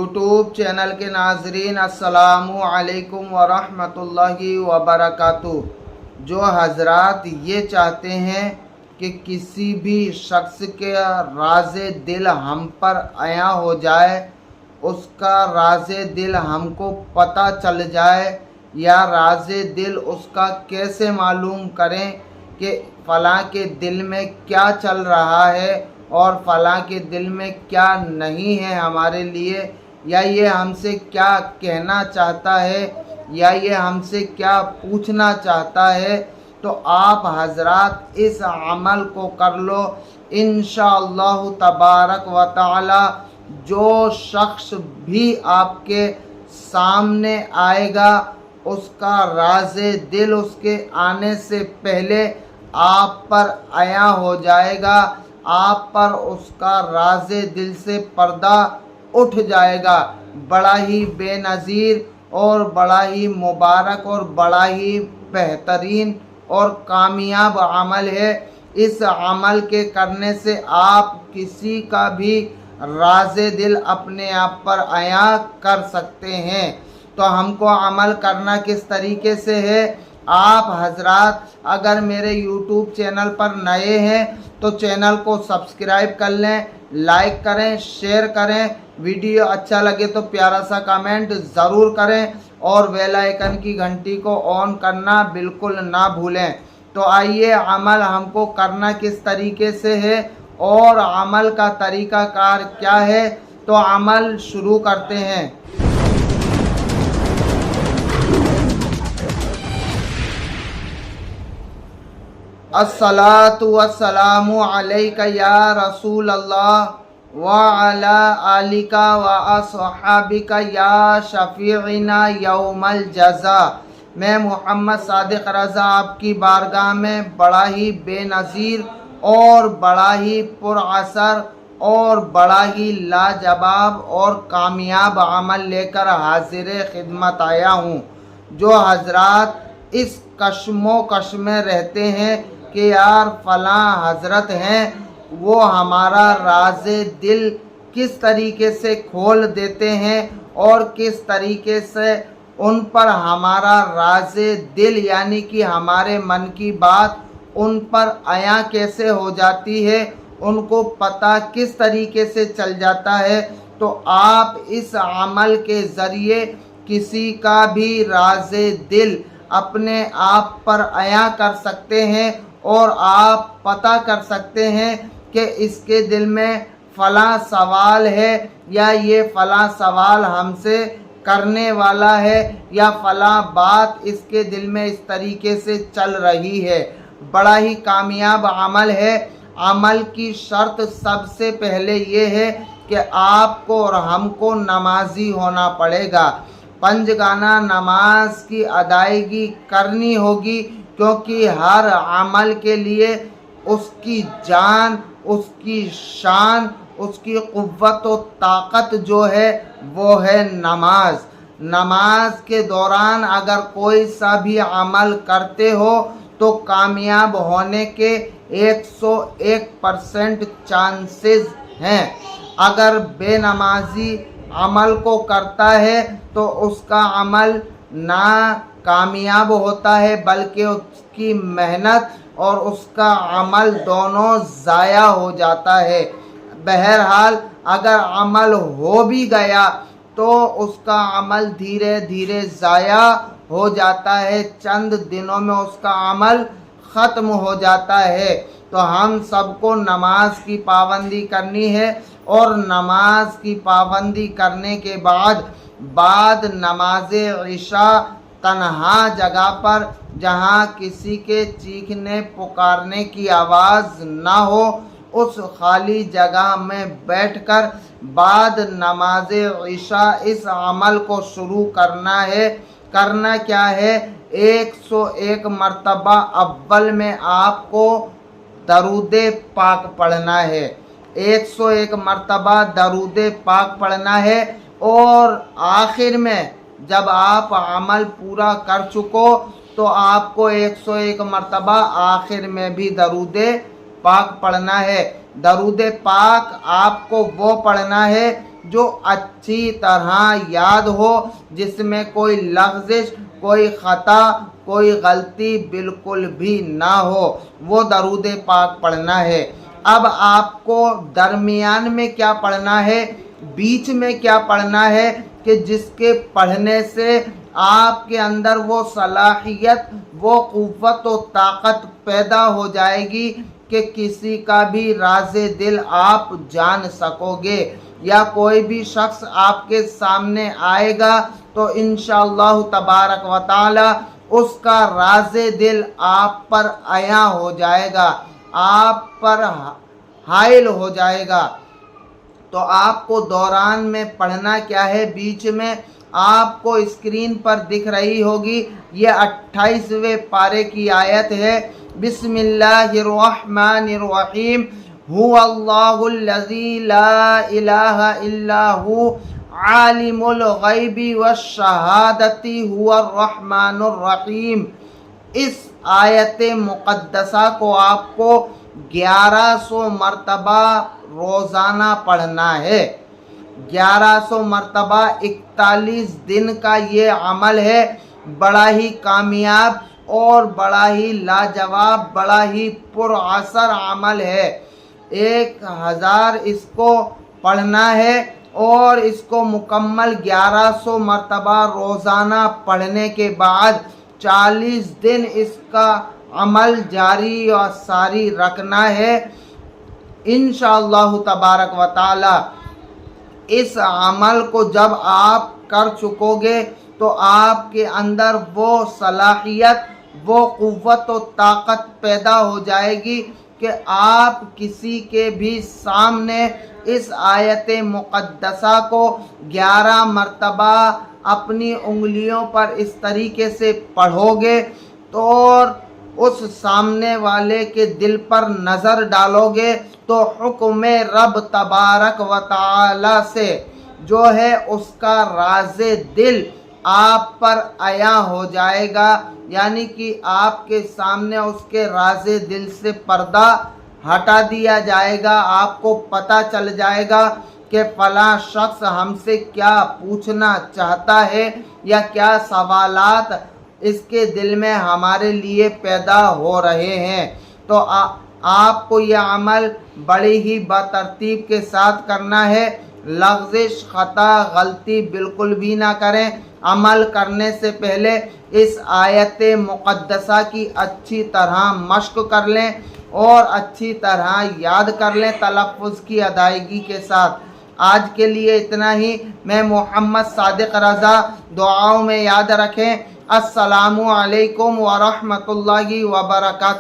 YouTube channel के नाजरीन अस्सलामु अलैकुम वरहमतुल्लाहि वबरकातुह। जो हजरात ये चाहते हैं कि किसी भी शख्स के राज़े दिल हम पर आया हो जाए, उसका राज़े दिल हमको पता चल जाए, या राज़े दिल उसका कैसे मालूम करें कि फ़लाँ के दिल में क्या चल रहा है और फ़लाँ के दिल में क्या नहीं है हमारे लिए, या ये हमसे क्या कहना चाहता है, या ये हमसे क्या पूछना चाहता है, तो आप हजरात इस अमल को कर लो। इंशाअल्लाह तबारक व तआला जो शख्स भी आपके सामने आएगा उसका राज़े दिल उसके आने से पहले आप पर आया हो जाएगा, आप पर उसका राज़े दिल से पर्दा उठ जाएगा। बड़ा ही बेनज़ीर और बड़ा ही मुबारक और बड़ा ही बेहतरीन और कामयाब अमल है। इस अमल के करने से आप किसी का भी राज़े दिल अपने आप पर आया कर सकते हैं। तो हमको अमल करना किस तरीके से है? आप हजरात अगर मेरे YouTube चैनल पर नए हैं तो चैनल को सब्सक्राइब कर लें, लाइक करें, शेयर करें, वीडियो अच्छा लगे तो प्यारा सा कमेंट ज़रूर करें और बेल आइकन की घंटी को ऑन करना बिल्कुल ना भूलें। तो आइए अमल हमको करना किस तरीके से है और अमल का तरीक़ाकार क्या है, तो अमल शुरू करते हैं। अस्सलातु वस्सलामु अलैका या रसूल अल्लाह व अला आलिका व अस्हाबिका या शफीइना यौमल जज़ा। मैं मोहम्मद सादिक रज़ा आपकी बारगाह में बड़ा ही बेनज़ीर और बड़ा ही पुरअसर और बड़ा ही लाजवाब और कामयाब अमल लेकर हाजिर खिदमत आया हूँ। जो हजरात इस कश्मोकश में रहते हैं कि यार फ़लाँ हज़रत हैं, वो हमारा राज़े दिल किस तरीके से खोल देते हैं और किस तरीके से उन पर हमारा राज़े दिल यानी कि हमारे मन की बात उन पर आया कैसे हो जाती है, उनको पता किस तरीके से चल जाता है, तो आप इस अमल के ज़रिए किसी का भी राज़े दिल अपने आप पर आया कर सकते हैं और आप पता कर सकते हैं कि इसके दिल में फ़लाँ सवाल है या ये फ़लाँ सवाल हमसे करने वाला है या फ़लाँ बात इसके दिल में इस तरीके से चल रही है। बड़ा ही कामयाब अमल है। अमल की शर्त सबसे पहले ये है कि आपको और हमको नमाजी होना पड़ेगा। पंजगाना नमाज की अदायगी करनी होगी, क्योंकि हर अमल के लिए उसकी जान, उसकी शान, उसकी क़ुव्वत और ताकत जो है वो है नमाज। नमाज के दौरान अगर कोई सा भी अमल करते हो तो कामयाब होने के 101% चांसेस हैं। अगर बेनमाजी अमल को करता है तो उसका अमल ना कामयाब होता है बल्कि उसकी मेहनत और उसका अमल दोनों ज़ाया हो जाता है। बहरहाल अगर अमल हो भी गया तो उसका अमल धीरे धीरे ज़ाया हो जाता है, चंद दिनों में उसका अमल ख़त्म हो जाता है। तो हम सबको नमाज की पाबंदी करनी है और नमाज की पाबंदी करने के बाद नमाज इशा तन्हा जगह पर जहाँ किसी के चीखने पुकारने की आवाज़ ना हो, उस खाली जगह में बैठकर बाद नमाज इशा इस अमल को शुरू करना है। करना क्या है? 101 मरतबा अव्वल में आपको दरूदे पाक पढ़ना है। 101 मरतबा दरूदे पाक पढ़ना है और आखिर में जब आप अमल पूरा कर चुको तो आपको 101 मरतबा आखिर में भी दरूदे पाक पढ़ना है। दरूद पाक आपको वो पढ़ना है جو اچھی طرح یاد ہو، جس میں کوئی لغزش، کوئی خطا، کوئی غلطی بالکل بھی نہ ہو، وہ درود پاک پڑھنا ہے۔ اب آپ کو درمیان میں کیا پڑھنا ہے، بیچ میں کیا پڑھنا ہے کہ جس کے پڑھنے سے آپ کے اندر وہ صلاحیت، وہ قوت و طاقت پیدا ہو جائے گی کہ کسی کا بھی راز دل آپ جان سکو گے، یا کوئی بھی شخص آپ کے سامنے آئے گا تو انشاءاللہ تبارک و تعالی اس کا راز دل آپ پر عیاں ہو جائے گا، آپ پر حائل ہو جائے گا۔ تو آپ کو دوران میں پڑھنا کیا ہے، بیچ میں آپ کو اسکرین پر دکھ رہی ہوگی، یہ 28ویں پارے کی آیت ہے۔ بسم اللہ الرحمن الرحیم، هو اللہ الذی لا الہ الا هو عالم الغیب والشہادۃ هو الرحمن الرحیم۔ اس آیت مقدسہ کو آپ کو 1100 مرتبہ روزانہ پڑھنا ہے۔ 1100 مرتبہ 41 دن کا یہ عمل ہے، بڑا ہی کامیاب اور بڑا ہی لاجواب، بڑا ہی پر اثر عمل ہے۔ 1000 اس کو پڑھنا ہے، اور اس کو مکمل 1100 مرتبہ روزانہ پڑھنے کے بعد 40 دن اس کا عمل جاری اور ساری رکھنا ہے انشاءاللہ تبارک و تعالی۔ اس عمل کو جب آپ کر چکو گے تو آپ کے اندر وہ صلاحیت، وہ قوت و طاقت پیدا ہو جائے گی کہ آپ کسی کے بھی سامنے اس آیت مقدسہ کو 11 مرتبہ اپنی انگلیوں پر اس طریقے سے پڑھو گے تو اس سامنے والے کے دل پر نظر ڈالو گے تو حکم رب تبارک و تعالی سے جو ہے اس کا راز دل آپ پر عیاں ہو جائے گا، یعنی کہ آپ کے سامنے اس کے راز دل سے پردہ ہٹا دیا جائے گا۔ آپ کو پتہ چل جائے گا کہ فلاں شخص ہم سے کیا پوچھنا چاہتا ہے، یا کیا سوالات اس کے دل میں ہمارے لیے پیدا ہو رہے ہیں۔ تو آپ کو یہ عمل بڑی ہی بترتیب کے ساتھ کرنا ہے، لغزش، خطا، غلطی بالکل بھی نہ کریں۔ عمل کرنے سے پہلے اس آیت مقدسہ کی اچھی طرح مشق کر لیں اور اچھی طرح یاد کر لیں تلفظ کی ادائیگی کے ساتھ۔ آج کے لیے اتنا ہی۔ میں محمد صادق رضا، دعاؤں میں یاد رکھیں۔ السلام علیکم ورحمۃ اللہ وبرکاتہ۔